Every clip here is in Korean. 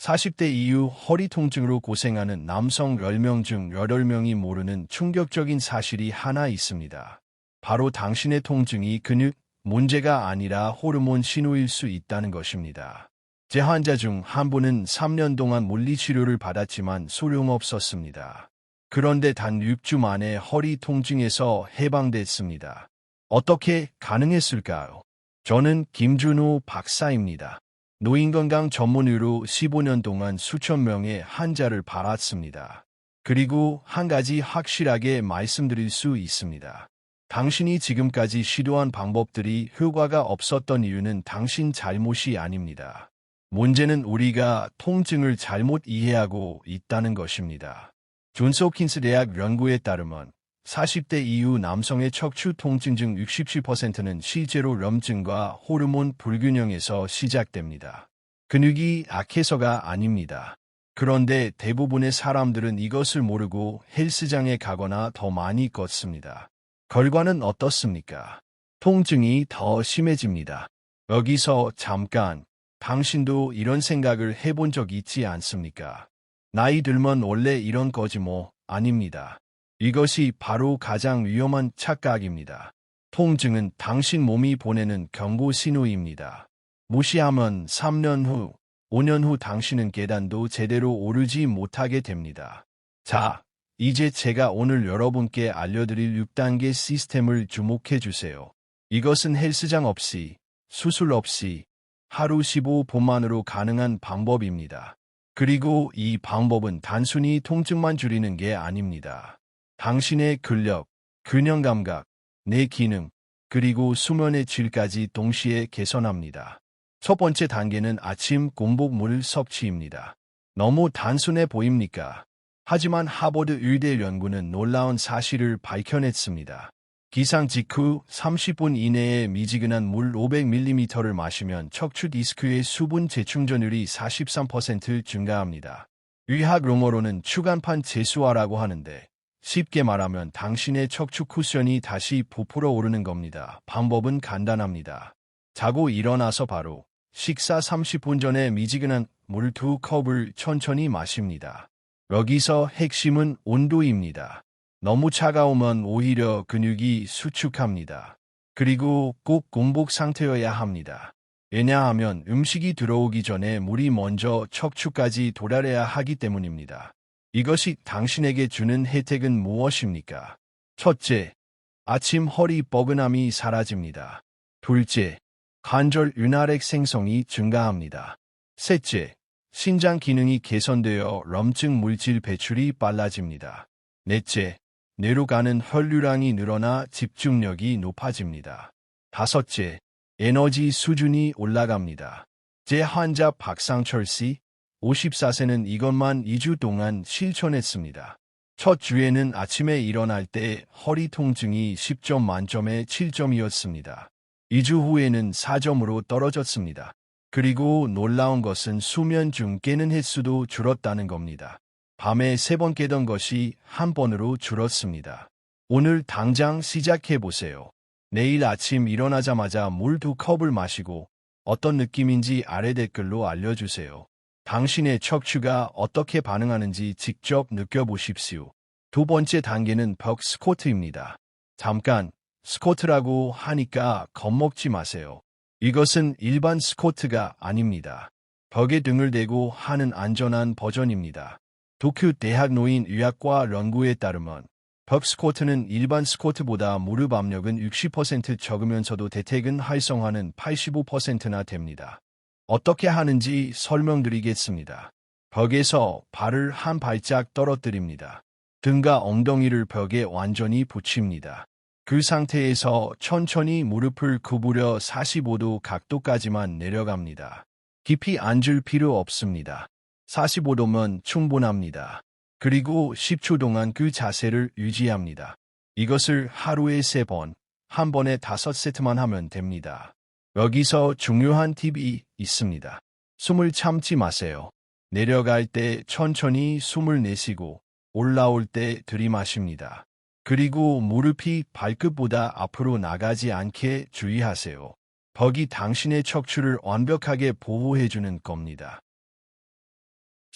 40대 이후 허리 통증으로 고생하는 남성 10명 중 8명이 모르는 충격적인 사실이 하나 있습니다. 바로 당신의 통증이 근육 문제가 아니라 호르몬 신호일 수 있다는 것입니다. 제 환자 중 한 분은 3년 동안 물리치료를 받았지만 소용없었습니다. 그런데 단 6주 만에 허리 통증에서 해방됐습니다. 어떻게 가능했을까요? 저는 김준호 박사입니다. 노인건강 전문의로 15년 동안 수천 명의 환자를 봐왔습니다. 그리고 한 가지 확실하게 말씀드릴 수 있습니다. 당신이 지금까지 시도한 방법들이 효과가 없었던 이유는 당신 잘못이 아닙니다. 문제는 우리가 통증을 잘못 이해하고 있다는 것입니다. 존스 홉킨스 대학 연구에 따르면 40대 이후 남성의 척추 통증 중 67%는 실제로 염증과 호르몬 불균형에서 시작됩니다. 근육이 약해서가 아닙니다. 그런데 대부분의 사람들은 이것을 모르고 헬스장에 가거나 더 많이 걷습니다. 결과는 어떻습니까? 통증이 더 심해집니다. 여기서 잠깐, 당신도 이런 생각을 해본 적 있지 않습니까? 나이 들면 원래 이런 거지 뭐. 아닙니다. 이것이 바로 가장 위험한 착각입니다. 통증은 당신 몸이 보내는 경고 신호입니다. 무시하면 3년 후, 5년 후 당신은 계단도 제대로 오르지 못하게 됩니다. 자, 이제 제가 오늘 여러분께 알려드릴 6단계 시스템을 주목해 주세요. 이것은 헬스장 없이, 수술 없이, 하루 15분만으로 가능한 방법입니다. 그리고 이 방법은 단순히 통증만 줄이는 게 아닙니다. 당신의 근력, 균형 감각, 뇌 기능, 그리고 수면의 질까지 동시에 개선합니다. 첫 번째 단계는 아침 공복물 섭취입니다. 너무 단순해 보입니까? 하지만 하버드 의대 연구는 놀라운 사실을 밝혀냈습니다. 기상 직후 30분 이내에 미지근한 물 500ml를 마시면 척추 디스크의 수분 재충전율이 43% 증가합니다. 의학 용어로는 추간판 재수화라고 하는데 쉽게 말하면 당신의 척추 쿠션이 다시 부풀어 오르는 겁니다. 방법은 간단합니다. 자고 일어나서 바로 식사 30분 전에 미지근한 물 2컵을 천천히 마십니다. 여기서 핵심은 온도입니다. 너무 차가우면 오히려 근육이 수축합니다. 그리고 꼭 공복 상태여야 합니다. 왜냐하면 음식이 들어오기 전에 물이 먼저 척추까지 도달해야 하기 때문입니다. 이것이 당신에게 주는 혜택은 무엇입니까? 첫째, 아침 허리 뻐근함이 사라집니다. 둘째, 관절 윤활액 생성이 증가합니다. 셋째, 신장 기능이 개선되어 염증 물질 배출이 빨라집니다. 넷째, 뇌로 가는 혈류량이 늘어나 집중력이 높아집니다. 다섯째, 에너지 수준이 올라갑니다. 제 환자 박상철 씨, 54세는 이것만 2주 동안 실천했습니다. 첫 주에는 아침에 일어날 때 허리 통증이 10점 만점에 7점이었습니다. 2주 후에는 4점으로 떨어졌습니다. 그리고 놀라운 것은 수면 중 깨는 횟수도 줄었다는 겁니다. 밤에 3번 깨던 것이 1번으로 줄었습니다. 오늘 당장 시작해보세요. 내일 아침 일어나자마자 물 2컵을 마시고 어떤 느낌인지 아래 댓글로 알려주세요. 당신의 척추가 어떻게 반응하는지 직접 느껴보십시오. 두 번째 단계는 벽 스쿼트입니다. 잠깐, 스쿼트라고 하니까 겁먹지 마세요. 이것은 일반 스쿼트가 아닙니다. 벽에 등을 대고 하는 안전한 버전입니다. 도쿄 대학 노인의학과 연구에 따르면 벽 스쿼트는 일반 스쿼트보다 무릎 압력은 60% 적으면서도 대퇴근 활성화는 85%나 됩니다. 어떻게 하는지 설명드리겠습니다. 벽에서 발을 한 발짝 떨어뜨립니다. 등과 엉덩이를 벽에 완전히 붙입니다. 그 상태에서 천천히 무릎을 구부려 45도 각도까지만 내려갑니다. 깊이 앉을 필요 없습니다. 45도면 충분합니다. 그리고 10초 동안 그 자세를 유지합니다. 이것을 하루에 3번, 한 번에 5세트만 하면 됩니다. 여기서 중요한 팁이 있습니다. 숨을 참지 마세요. 내려갈 때 천천히 숨을 내쉬고 올라올 때 들이마십니다. 그리고 무릎이 발끝보다 앞으로 나가지 않게 주의하세요. 벽이 당신의 척추를 완벽하게 보호해주는 겁니다.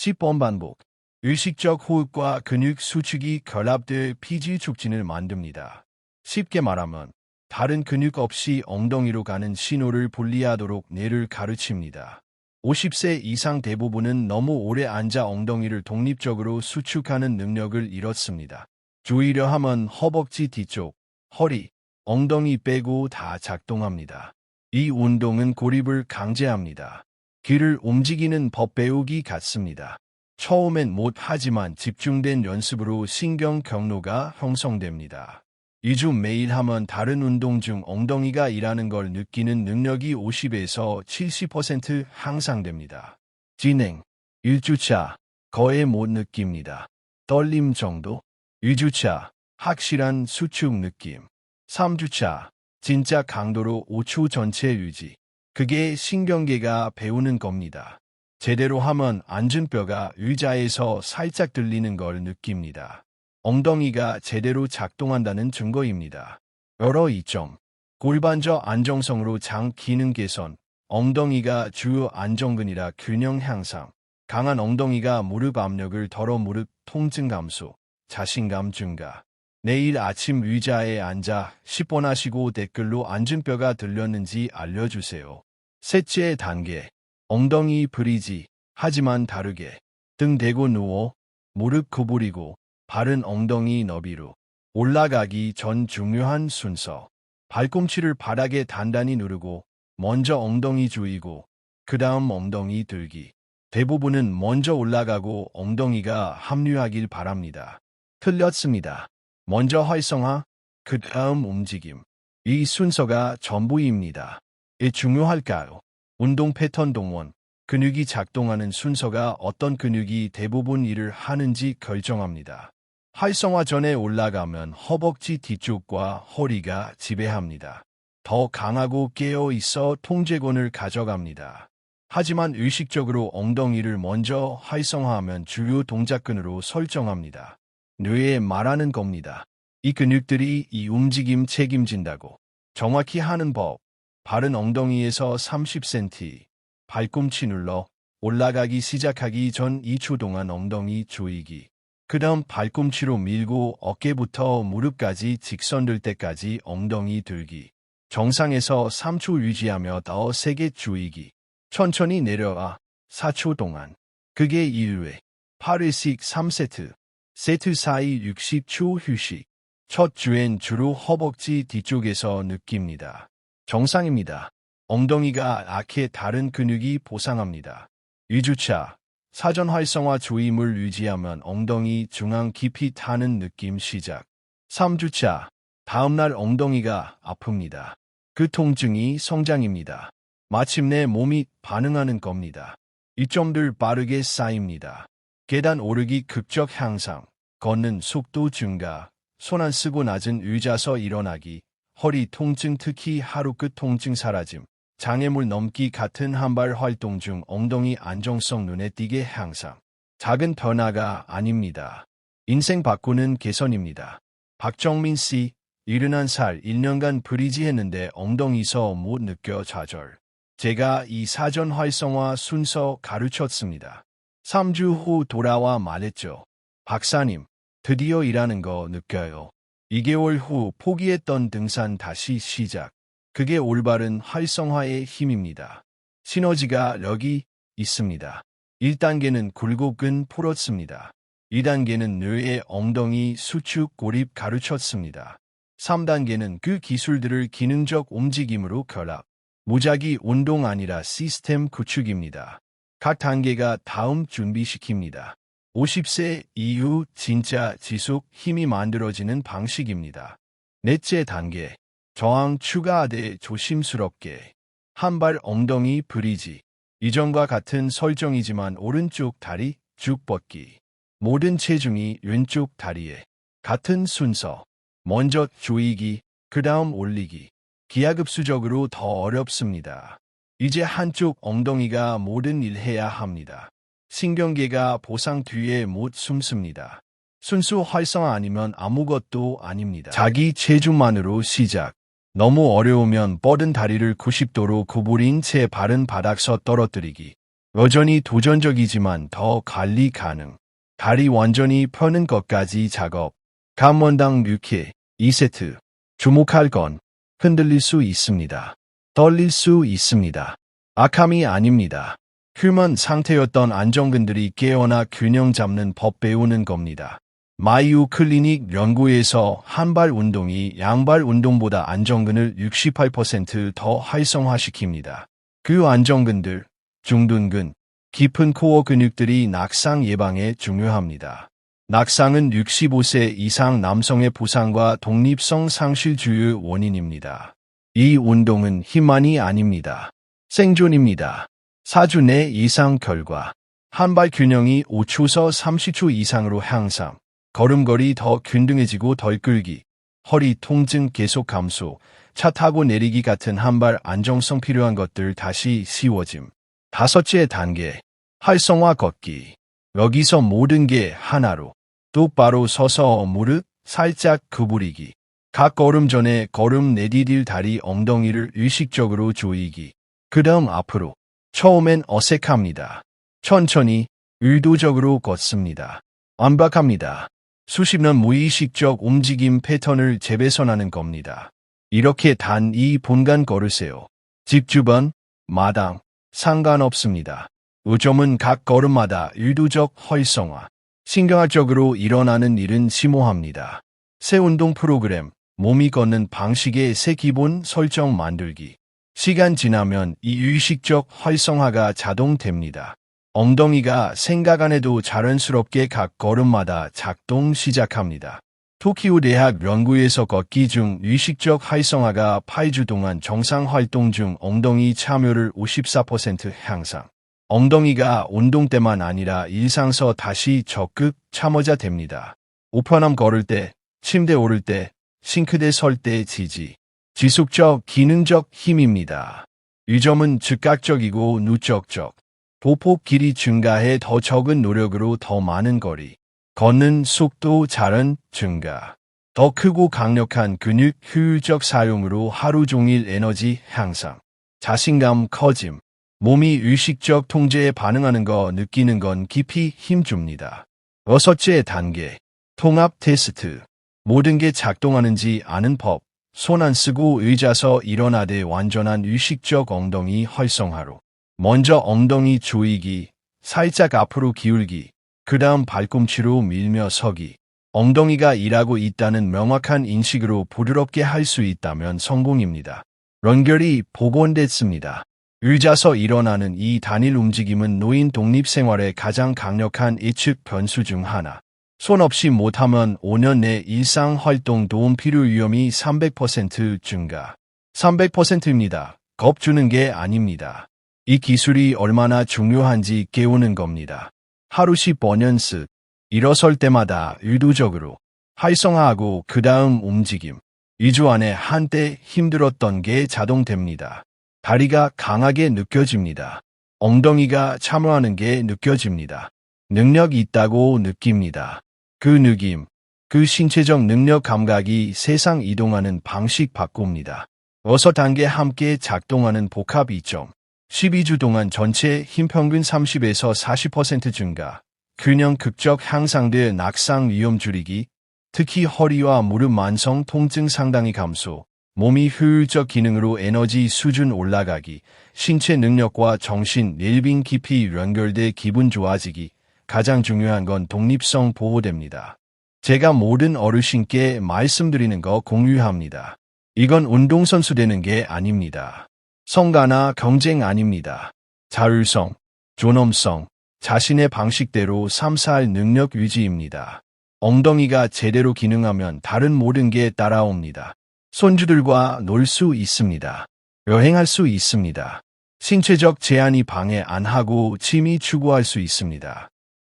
10번 반복. 의식적 호흡과 근육 수축이 결합돼 피지 촉진을 만듭니다. 쉽게 말하면 다른 근육 없이 엉덩이로 가는 신호를 분리하도록 뇌를 가르칩니다. 50세 이상 대부분은 너무 오래 앉아 엉덩이를 독립적으로 수축하는 능력을 잃었습니다. 주의려 하면 허벅지 뒤쪽, 허리, 엉덩이 빼고 다 작동합니다. 이 운동은 고립을 강제합니다. 귀를 움직이는 법 배우기 같습니다. 처음엔 못하지만 집중된 연습으로 신경 경로가 형성됩니다. 2주 매일 하면 다른 운동 중 엉덩이가 일하는 걸 느끼는 능력이 50에서 70% 향상됩니다. 진행. 1주차. 거의 못 느낍니다. 떨림 정도. 2주차. 확실한 수축 느낌. 3주차. 진짜 강도로 5초 전체 유지. 그게 신경계가 배우는 겁니다. 제대로 하면 앉은 뼈가 의자에서 살짝 들리는 걸 느낍니다. 엉덩이가 제대로 작동한다는 증거입니다. 여러 이점. 골반저 안정성으로 장 기능 개선. 엉덩이가 주요 안정근이라 균형 향상. 강한 엉덩이가 무릎 압력을 덜어 무릎 통증 감소. 자신감 증가. 내일 아침 의자에 앉아 10번 하시고 댓글로 앉은 뼈가 들렸는지 알려주세요. 셋째 단계. 엉덩이 브리지. 하지만 다르게. 등 대고 누워 무릎 구부리고 바른 엉덩이 너비로 올라가기 전 중요한 순서. 발꿈치를 바닥에 단단히 누르고 먼저 엉덩이 조이고 그 다음 엉덩이 들기. 대부분은 먼저 올라가고 엉덩이가 합류하길 바랍니다. 틀렸습니다. 먼저 활성화, 그 다음 움직임. 이 순서가 전부입니다. 왜 중요할까요? 운동 패턴 동원, 근육이 작동하는 순서가 어떤 근육이 대부분 일을 하는지 결정합니다. 활성화 전에 올라가면 허벅지 뒤쪽과 허리가 지배합니다. 더 강하고 깨어 있어 통제권을 가져갑니다. 하지만 의식적으로 엉덩이를 먼저 활성화하면 주요 동작근으로 설정합니다. 뇌에 말하는 겁니다. 이 근육들이 이 움직임 책임진다고. 정확히 하는 법. 바른 엉덩이에서 30cm. 발꿈치 눌러 올라가기 시작하기 전 2초 동안 엉덩이 조이기. 그 다음 발꿈치로 밀고 어깨부터 무릎까지 직선될 때까지 엉덩이 들기. 정상에서 3초 유지하며 더 세게 조이기. 천천히 내려와 4초 동안. 그게 1회. 8회씩 3세트. 세트 사이 60초 휴식. 첫 주엔 주로 허벅지 뒤쪽에서 느낍니다. 정상입니다. 엉덩이가 약해 다른 근육이 보상합니다. 2주차. 사전 활성화 조임을 유지하면 엉덩이 중앙 깊이 타는 느낌 시작. 3주차. 다음날 엉덩이가 아픕니다. 그 통증이 성장입니다. 마침내 몸이 반응하는 겁니다. 이 점들 빠르게 쌓입니다. 계단 오르기 급적 향상, 걷는 속도 증가, 손 안 쓰고 낮은 의자서 일어나기, 허리 통증 특히 하루 끝 통증 사라짐, 장애물 넘기 같은 한발 활동 중 엉덩이 안정성 눈에 띄게 향상. 작은 변화가 아닙니다. 인생 바꾸는 개선입니다. 박정민 씨, 71살 1년간 브리지 했는데 엉덩이서 못 느껴 좌절. 제가 이 사전 활성화 순서 가르쳤습니다. 3주 후 돌아와 말했죠. 박사님, 드디어 일하는 거 느껴요. 2개월 후 포기했던 등산 다시 시작. 그게 올바른 활성화의 힘입니다. 시너지가 여기 있습니다. 1단계는 굴곡근 풀었습니다. 2단계는 뇌의 엉덩이 수축 고립 가르쳤습니다. 3단계는 그 기술들을 기능적 움직임으로 결합. 무작위 운동 아니라 시스템 구축입니다. 각 단계가 다음 준비시킵니다. 50세 이후 진짜 지속 힘이 만들어지는 방식입니다. 넷째 단계. 저항 추가하되 조심스럽게. 한발 엉덩이 브리지. 이전과 같은 설정이지만 오른쪽 다리 쭉 뻗기. 모든 체중이 왼쪽 다리에. 같은 순서. 먼저 조이기, 그 다음 올리기. 기하급수적으로 더 어렵습니다. 이제 한쪽 엉덩이가 모든 일 해야 합니다. 신경계가 보상 뒤에 못 숨습니다. 순수 활성화 아니면 아무것도 아닙니다. 자기 체중만으로 시작. 너무 어려우면 뻗은 다리를 90도로 구부린 채 바른 바닥서 떨어뜨리기. 여전히 도전적이지만 더 관리 가능. 다리 완전히 펴는 것까지 작업. 감원당 6회, 2세트. 주목할 건 흔들릴 수 있습니다. 떨릴 수 있습니다. 악함이 아닙니다. 휴먼 상태였던 안정근들이 깨어나 균형 잡는 법 배우는 겁니다. 마이오 클리닉 연구에서 한발 운동이 양발 운동보다 안정근을 68%더 활성화시킵니다. 그 안정근들, 중둔근, 깊은 코어 근육들이 낙상 예방에 중요합니다. 낙상은 65세 이상 남성의 부상과 독립성 상실 주요 원인입니다. 이 운동은 힘만이 아닙니다. 생존입니다. 4주 내 이상 결과. 한발 균형이 5초에서 30초 이상으로 향상. 걸음걸이 더 균등해지고 덜 끌기. 허리 통증 계속 감소. 차 타고 내리기 같은 한발 안정성 필요한 것들 다시 쉬워짐. 5째 단계. 활성화 걷기. 여기서 모든 게 하나로. 똑바로 서서 무릎 살짝 구부리기. 각 걸음 전에 걸음 내디딜 다리 엉덩이를 의식적으로 조이기. 그 다음 앞으로. 처음엔 어색합니다. 천천히 의도적으로 걷습니다. 완벽합니다. 수십 년 무의식적 움직임 패턴을 재배선하는 겁니다. 이렇게 단 2분간 걸으세요. 집 주변, 마당, 상관없습니다. 요점은 각 걸음마다 의도적 활성화. 신경학적으로 일어나는 일은 심오합니다. 새 운동 프로그램, 몸이 걷는 방식의 새 기본 설정 만들기. 시간 지나면 이 의식적 활성화가 자동됩니다. 엉덩이가 생각 안 해도 자연스럽게 각 걸음마다 작동 시작합니다. 토키오 대학 연구에서 걷기 중 의식적 활성화가 8주 동안 정상 활동 중 엉덩이 참여를 54% 향상. 엉덩이가 운동 때만 아니라 일상서 다시 적극 참여자 됩니다. 우편함 걸을 때, 침대 오를 때, 싱크대 설 때 지지. 지속적 기능적 힘입니다. 이 점은 즉각적이고 누적적. 보폭 길이 증가해 더 적은 노력으로 더 많은 거리. 걷는 속도 자른 증가. 더 크고 강력한 근육 효율적 사용으로 하루 종일 에너지 향상. 자신감 커짐. 몸이 의식적 통제에 반응하는 거 느끼는 건 깊이 힘줍니다. 6째 단계. 통합 테스트. 모든 게 작동하는지 아는 법. 손 안 쓰고 의자서 일어나되 완전한 의식적 엉덩이 활성화로. 먼저 엉덩이 조이기, 살짝 앞으로 기울기, 그 다음 발꿈치로 밀며 서기. 엉덩이가 일하고 있다는 명확한 인식으로 부드럽게 할 수 있다면 성공입니다. 연결이 복원됐습니다. 의자서 일어나는 이 단일 움직임은 노인 독립생활의 가장 강력한 예측 변수 중 하나. 손 없이 못하면 5년 내 일상활동 도움 필요 위험이 300% 증가. 300%입니다. 겁주는 게 아닙니다. 이 기술이 얼마나 중요한지 깨우는 겁니다. 하루씩 번연습. 일어설 때마다 의도적으로 활성화하고 그 다음 움직임. 2주 안에 한때 힘들었던 게 자동됩니다. 다리가 강하게 느껴집니다. 엉덩이가 참여하는 게 느껴집니다. 능력이 있다고 느낍니다. 그 느낌, 그 신체적 능력 감각이 세상 이동하는 방식 바꿉니다. 6단계 함께 작동하는 복합 이점. 12주 동안 전체 힘 평균 30에서 40% 증가. 균형 극적 향상돼 낙상 위험 줄이기. 특히 허리와 무릎 만성 통증 상당히 감소. 몸이 효율적 기능으로 에너지 수준 올라가기. 신체 능력과 정신 웰빙 깊이 연결돼 기분 좋아지기. 가장 중요한 건 독립성 보호됩니다. 제가 모든 어르신께 말씀드리는 거 공유합니다. 이건 운동선수 되는 게 아닙니다. 성과나 경쟁 아닙니다. 자율성, 존엄성, 자신의 방식대로 삶살 능력 유지입니다. 엉덩이가 제대로 기능하면 다른 모든 게 따라옵니다. 손주들과 놀 수 있습니다. 여행할 수 있습니다. 신체적 제한이 방해 안 하고 취미 추구할 수 있습니다.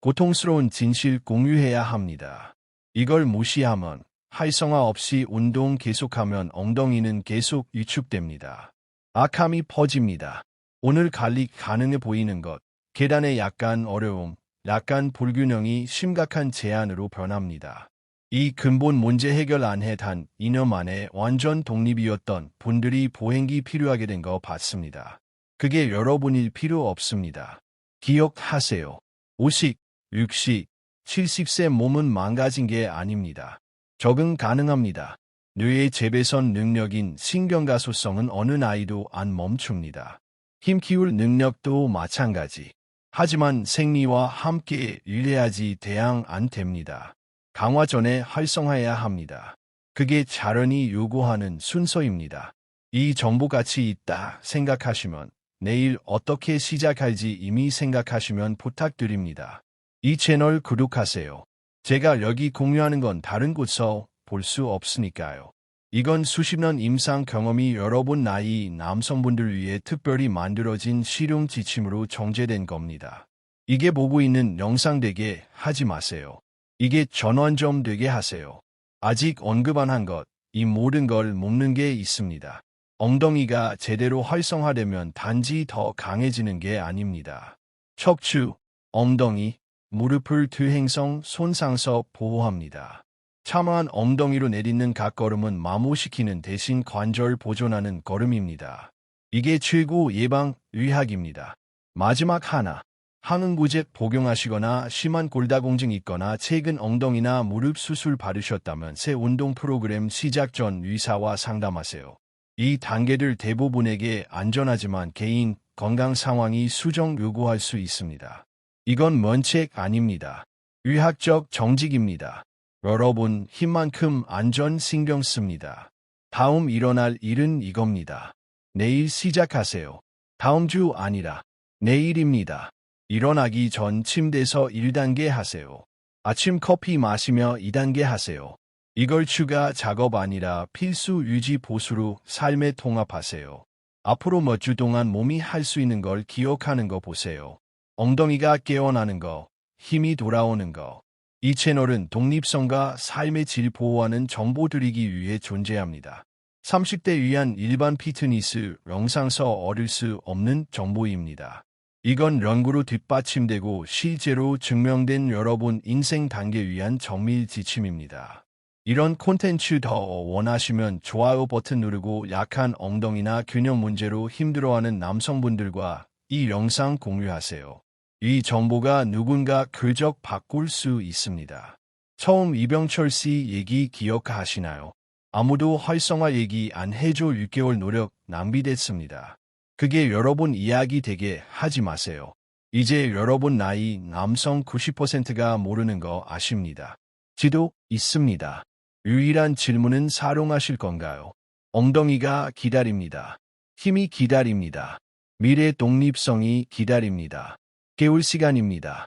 고통스러운 진실 공유해야 합니다. 이걸 무시하면 활성화 없이 운동 계속하면 엉덩이는 계속 위축됩니다. 악함이 퍼집니다. 오늘 관리 가능해 보이는 것, 계단의 약간 어려움, 약간 불균형이 심각한 제한으로 변합니다. 이 근본 문제 해결 안 해 단 2년 만에 완전 독립이었던 분들이 보행기 필요하게 된 거 봤습니다. 그게 여러분일 필요 없습니다. 기억하세요. 50, 60, 70세 몸은 망가진 게 아닙니다. 적응 가능합니다. 뇌의 재배선 능력인 신경가소성은 어느 나이도 안 멈춥니다. 힘 키울 능력도 마찬가지. 하지만 생리와 함께 일해야지 대항 안 됩니다. 강화 전에 활성화해야 합니다. 그게 자연이 요구하는 순서입니다. 이 정보같이 있다 생각하시면 내일 어떻게 시작할지 이미 생각하시면 부탁드립니다. 이 채널 구독하세요. 제가 여기 공유하는 건 다른 곳서 볼 수 없으니까요. 이건 수십 년 임상 경험이 여러분 나이 남성분들 위해 특별히 만들어진 실용 지침으로 정제된 겁니다. 이게 보고 있는 영상 되게 하지 마세요. 이게 전환점 되게 하세요. 아직 언급 안 한 것, 이 모든 걸 묶는 게 있습니다. 엉덩이가 제대로 활성화되면 단지 더 강해지는 게 아닙니다. 척추, 엉덩이, 무릎을 퇴행성 손상서 보호합니다. 참한 엉덩이로 내딛는 각 걸음은 마모시키는 대신 관절 보존하는 걸음입니다. 이게 최고 예방 의학입니다. 마지막 하나. 항응구제 복용하시거나 심한 골다공증 있거나 최근 엉덩이나 무릎 수술 받으셨다면 새 운동 프로그램 시작 전 의사와 상담하세요. 이 단계들 대부분에게 안전하지만 개인 건강 상황이 수정 요구할 수 있습니다. 이건 면책 아닙니다. 의학적 정직입니다. 여러분 힘만큼 안전 신경 씁니다. 다음 일어날 일은 이겁니다. 내일 시작하세요. 다음 주 아니라 내일입니다. 일어나기 전 침대에서 1단계 하세요. 아침 커피 마시며 2단계 하세요. 이걸 추가 작업 아니라 필수 유지 보수로 삶에 통합하세요. 앞으로 몇 주 동안 몸이 할 수 있는 걸 기억하는 거 보세요. 엉덩이가 깨어나는 거, 힘이 돌아오는 거. 이 채널은 독립성과 삶의 질 보호하는 정보 드리기 위해 존재합니다. 30대 위한 일반 피트니스 영상서 얻을 수 없는 정보입니다. 이건 연구로 뒷받침되고 실제로 증명된 여러분 인생 단계 위한 정밀 지침입니다. 이런 콘텐츠 더 원하시면 좋아요 버튼 누르고 약한 엉덩이나 균형 문제로 힘들어하는 남성분들과 이 영상 공유하세요. 이 정보가 누군가 궤적 바꿀 수 있습니다. 처음 이병철 씨 얘기 기억하시나요? 아무도 활성화 얘기 안 해줘 6개월 노력 낭비됐습니다. 그게 여러분 이야기 되게 하지 마세요. 이제 여러분 나이 남성 90%가 모르는 거 아십니다. 지도 있습니다. 유일한 질문은 사용하실 건가요? 엉덩이가 기다립니다. 힘이 기다립니다. 미래 독립성이 기다립니다. 깨울 시간입니다.